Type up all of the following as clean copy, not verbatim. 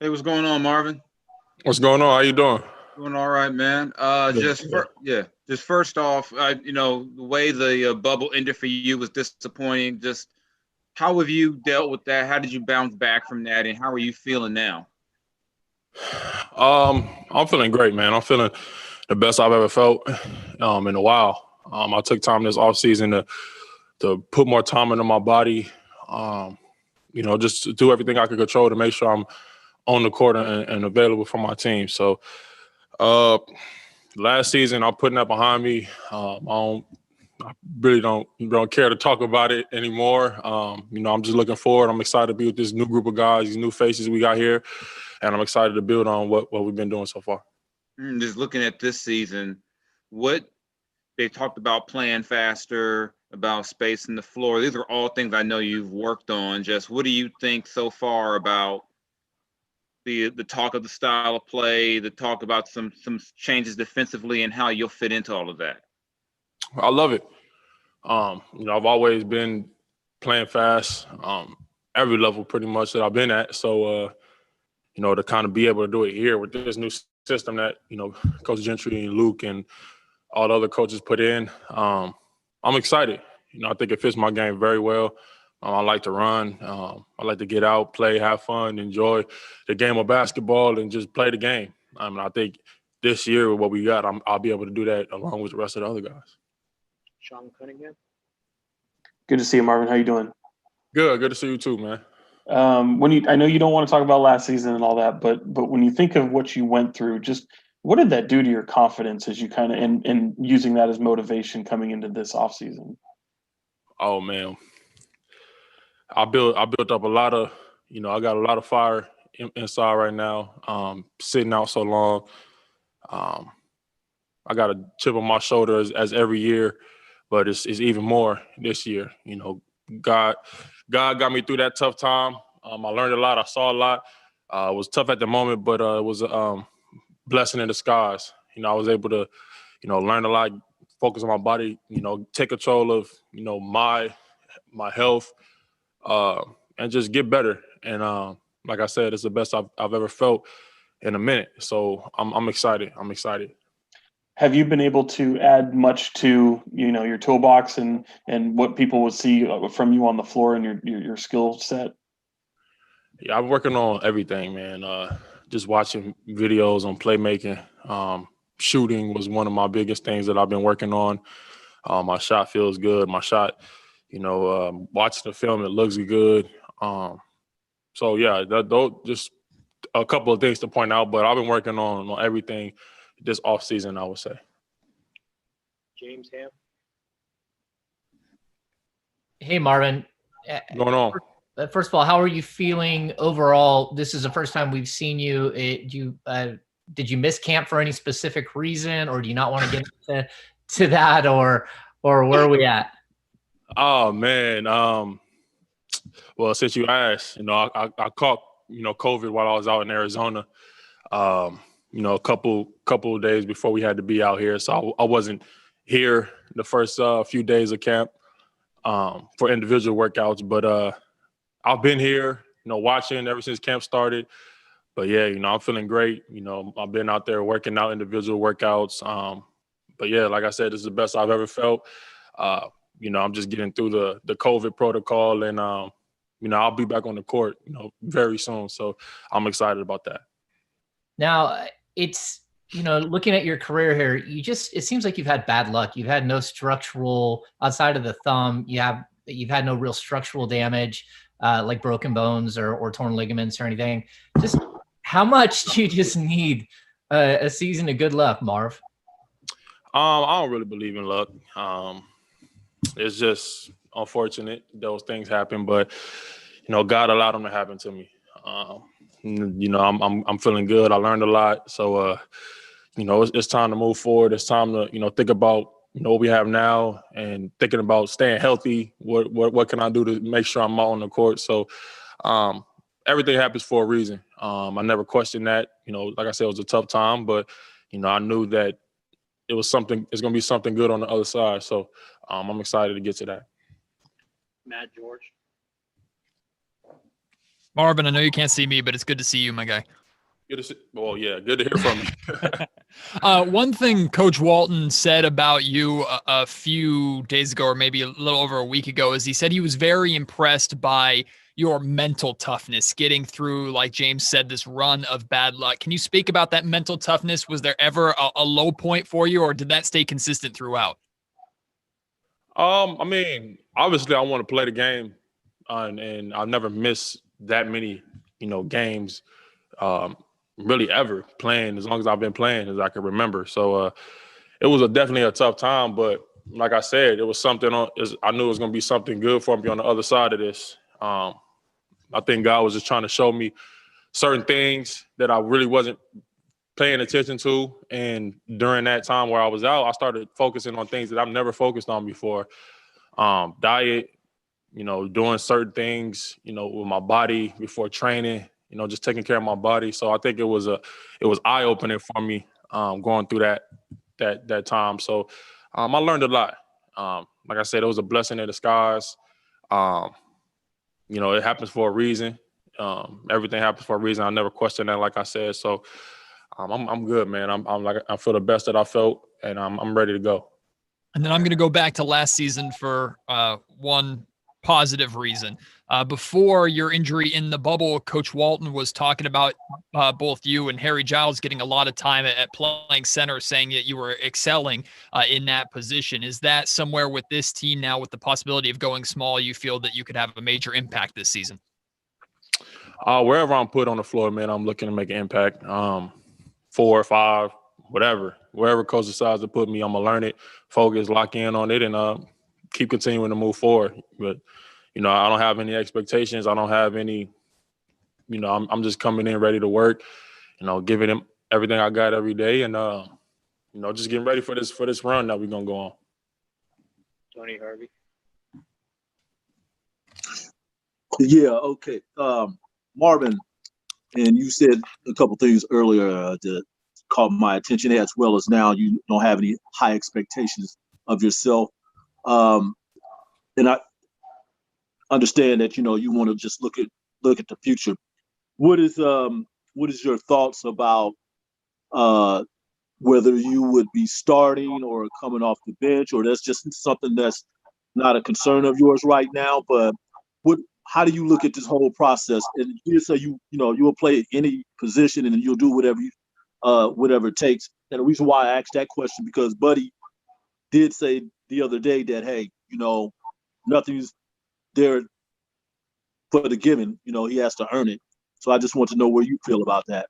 Hey, what's going on, Marvin? What's going on? How you doing? Doing all right, man. Good. Good. Just first off, the way the bubble ended for you was disappointing. Just how have you dealt with that? How did you bounce back from that, and how are you feeling now? I'm feeling great, man. I'm feeling the best I've ever felt in a while. I took time this off season to put more time into my body. Um, just to do everything I could control to make sure I'm on the court and available for my team. So, uh, last season I'm putting that behind me. I really don't care to talk about it anymore. I'm just looking forward. I'm excited to be with this new group of guys, these new faces we got here, and I'm excited to build on what we've been doing so far. Just looking at this season, what they talked about playing faster, about spacing the floor. These are all things I know you've worked on. Just what do you think so far about the talk of the style of play, the talk about some changes defensively, and how you'll fit into all of that? I love it. I've always been playing fast, every level pretty much that I've been at. So, to kind of be able to do it here with this new system that Coach Gentry and Luke and all the other coaches put in, I'm excited. I think it fits my game very well. I like to run. I like to get out, play, have fun, enjoy the game of basketball, and just play the game. I think this year with what we got, I'll be able to do that along with the rest of the other guys. Sean Cunningham. Good to see you, Marvin. How you doing? Good to see you too, man. I know you don't want to talk about last season and all that, but when you think of what you went through, just what did that do to your confidence as you kind of and using that as motivation coming into this off season? Oh man, I built up a lot of, I got a lot of fire inside right now. Sitting out so long, um, I got a chip on my shoulder as every year, but it's even more this year. God, God got me through that tough time. I learned a lot. I saw a lot. It was tough at the moment, but it was a blessing in disguise. I was able to, learn a lot, focus on my body, take control of, my health, uh, and just get better. And like I said, it's the best I've ever felt in a minute. So I'm excited. I'm excited. Have you been able to add much to your toolbox and what people would see from you on the floor and your skill set? Yeah, I'm working on everything, man. Just watching videos on playmaking. Shooting was one of my biggest things that I've been working on. My shot feels good. My shot, watching the film, it looks good. So yeah, those just a couple of things to point out. But I've been working on everything this off season, I would say. James Ham. Hey, Marvin. What's going on? First of all, how are you feeling overall? This is the first time we've seen you. Did you miss camp for any specific reason, or do you not want to get to that, or where are we at? Oh man. Well, since you asked, I caught COVID while I was out in Arizona. A couple of days before we had to be out here, so I wasn't here the first few days of camp for individual workouts, but I've been here, watching ever since camp started. But yeah, I'm feeling great. I've been out there working out individual workouts. But yeah, like I said, this is the best I've ever felt. Uh, I'm just getting through the COVID protocol, and I'll be back on the court, very soon. So I'm excited about that. Now, it's looking at your career here, it seems like you've had bad luck. You've had no structural outside of the thumb. You've had no real structural damage, like broken bones or torn ligaments or anything. Just how much do you just need a season of good luck, Marv? I don't really believe in luck. It's just unfortunate those things happen, but God allowed them to happen to me. I'm feeling good. I learned a lot, so it's time to move forward. It's time to think about what we have now and thinking about staying healthy. What can I do to make sure I'm out on the court? So everything happens for a reason. I never questioned that. Like I said, it was a tough time, but I knew that it's going to be something good on the other side. So I'm excited to get to that. Matt George. Marvin, I know you can't see me, but it's good to see you, my guy. Good to see. Well, yeah, good to hear from you. One thing Coach Walton said about you a few days ago, or maybe a little over a week ago, is he said he was very impressed by your mental toughness, getting through, like James said, this run of bad luck. Can you speak about that mental toughness? Was there ever a low point for you, or did that stay consistent throughout? I mean, obviously, I want to play the game, and I've never missed that many, games. Really ever playing as long as I've been playing as I can remember. So it was definitely a tough time, but like I said, it was something I knew it was going to be something good for me on the other side of this. I think God was just trying to show me certain things that I really wasn't paying attention to. And during that time where I was out, I started focusing on things that I've never focused on before. Diet, doing certain things, with my body before training, just taking care of my body. So I think it was eye-opening for me going through that time. So I learned a lot. Like I said, it was a blessing in disguise. It happens for a reason. Everything happens for a reason. I never questioned that, like I said. So I'm good, man. I feel the best that I felt, and I'm ready to go. And then I'm going to go back to last season for one positive reason. Before your injury in the bubble, Coach Walton was talking about both you and Harry Giles getting a lot of time at playing center, saying that you were excelling in that position. Is that somewhere with this team now, with the possibility of going small, you feel that you could have a major impact this season? Wherever I'm put on the floor, man, I'm looking to make an impact. 4 or 5, whatever. Wherever coach decides to put me, I'm going to learn it, focus, lock in on it, and keep continuing to move forward. But, I don't have any expectations. I don't have any, I'm just coming in ready to work, giving them everything I got every day, and, just getting ready for this run that we're going to go on. Tony Harvey. Yeah, okay. Marvin, and you said a couple things earlier that caught my attention, as well as now you don't have any high expectations of yourself. And I understand that, you want to just look at the future. What is your thoughts about whether you would be starting or coming off the bench, or that's just something that's not a concern of yours right now? But how do you look at this whole process? And you say you will play any position and you'll do whatever it takes. And the reason why I asked that question, because Buddy did say the other day that, hey, nothing's there for the giving. He has to earn it. So I just want to know where you feel about that.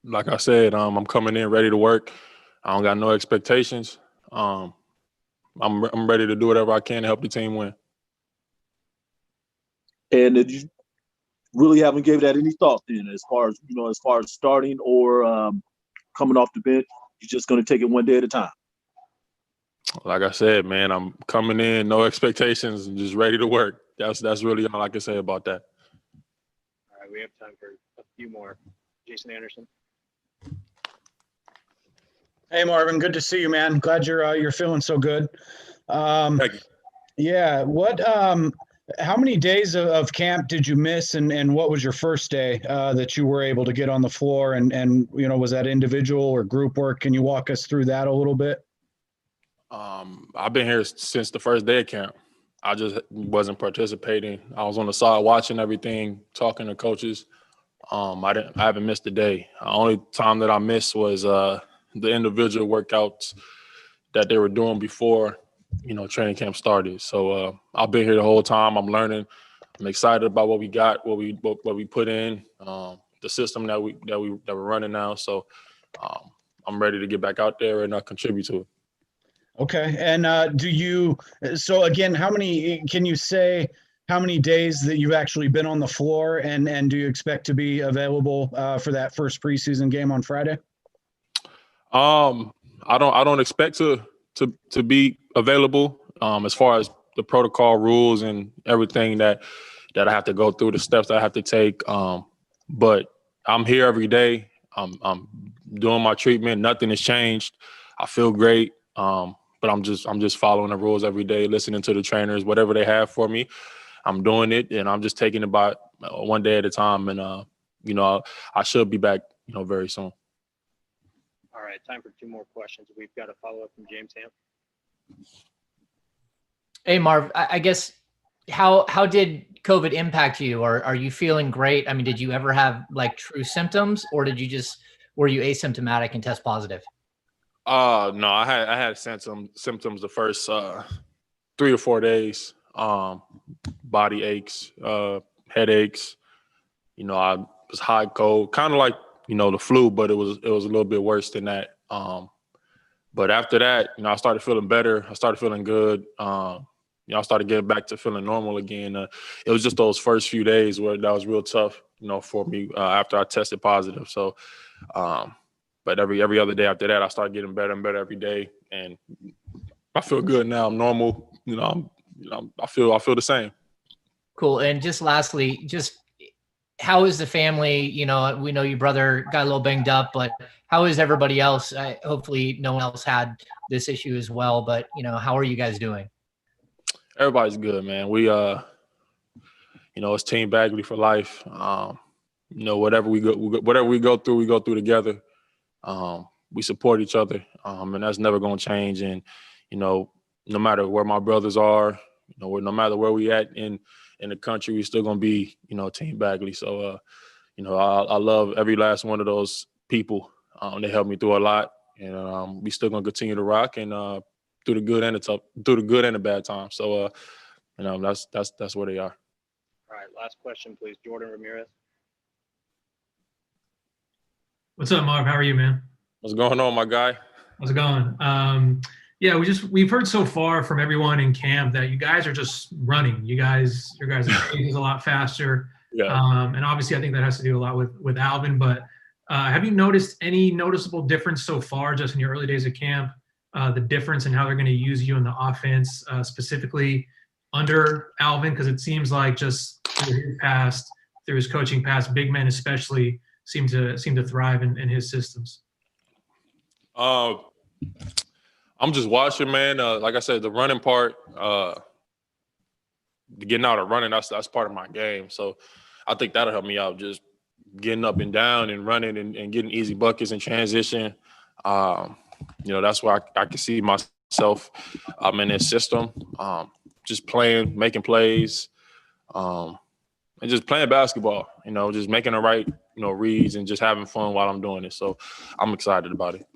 Like I said, I'm coming in ready to work. I don't got no expectations. I'm ready to do whatever I can to help the team win. And did you really haven't gave that any thought then, as far as starting or coming off the bench? You're just going to take it one day at a time. Like I said, man, I'm coming in, no expectations, and just ready to work. That's really all I can say about that. All right, we have time for a few more. Jason Anderson. Hey, Marvin, good to see you, man. Glad you're feeling so good. Thank you. Yeah. How many days of camp did you miss, and what was your first day that you were able to get on the floor? And was that individual or group work? Can you walk us through that a little bit? I've been here since the first day of camp. I just wasn't participating. I was on the side watching everything, talking to coaches. I haven't missed a day. The only time that I missed was the individual workouts that they were doing before, training camp started. So I've been here the whole time. I'm learning. I'm excited about what we got, what we put in, the system that we're running now. So I'm ready to get back out there and contribute to it. Okay. And so again, can you say how many days that you've actually been on the floor, and do you expect to be available for that first preseason game on Friday? I don't expect to be available as far as the protocol rules and everything that I have to go through, the steps that I have to take. But I'm here every day. I'm doing my treatment. Nothing has changed. I feel great. but I'm just following the rules every day, listening to the trainers, whatever they have for me, I'm doing it, and I'm just taking it by one day at a time. And I should be back, very soon. All right, time for 2 more questions. We've got a follow-up from James Ham. Hey, Marv, I guess how did COVID impact you? Or are you feeling great? I mean, did you ever have like true symptoms, or were you asymptomatic and test positive? No, I had symptoms the first 3 or 4 days. Body aches, headaches. I was hot, cold, kind of like the flu, but it was a little bit worse than that. But after that, I started feeling better. I started feeling good. I started getting back to feeling normal again. It was just those first few days where that was real tough, for me after I tested positive. So, but every other day after that, I started getting better and better every day, and I feel good now. I'm normal. I feel the same. Cool. And just lastly, how is the family? We know your brother got a little banged up, but how is everybody else? Hopefully no one else had this issue as well, but how are you guys doing? Everybody's good, man. We, it's Team Bagley for life. Whatever we go through, we go through together. We support each other, and that's never going to change. And, no matter where my brothers are, no matter where we at in the country, we still going to be, Team Bagley. So, I love every last one of those people. They helped me through a lot, and we still going to continue to rock and through the good and the bad times. So, that's where they are. All right, last question, please. Jordan Ramirez. What's up, Marv? How are you, man? What's going on, my guy? How's it going? Yeah, we've heard so far from everyone in camp that you guys are just running. Your guys' pace is a lot faster. Yeah. And obviously, I think that has to do a lot with Alvin. But have you noticed any noticeable difference so far, just in your early days of camp? The difference in how they're going to use you in the offense, specifically under Alvin, because it seems like just through his coaching past, big men especially seem to thrive in his systems. I'm just watching, man. Like I said, the running part, getting out and running, that's part of my game. So I think that'll help me out, just getting up and down and running and getting easy buckets in transition. That's where I can see myself in this system, just playing, making plays, and just playing basketball, just making the right, reads and just having fun while I'm doing it. So I'm excited about it.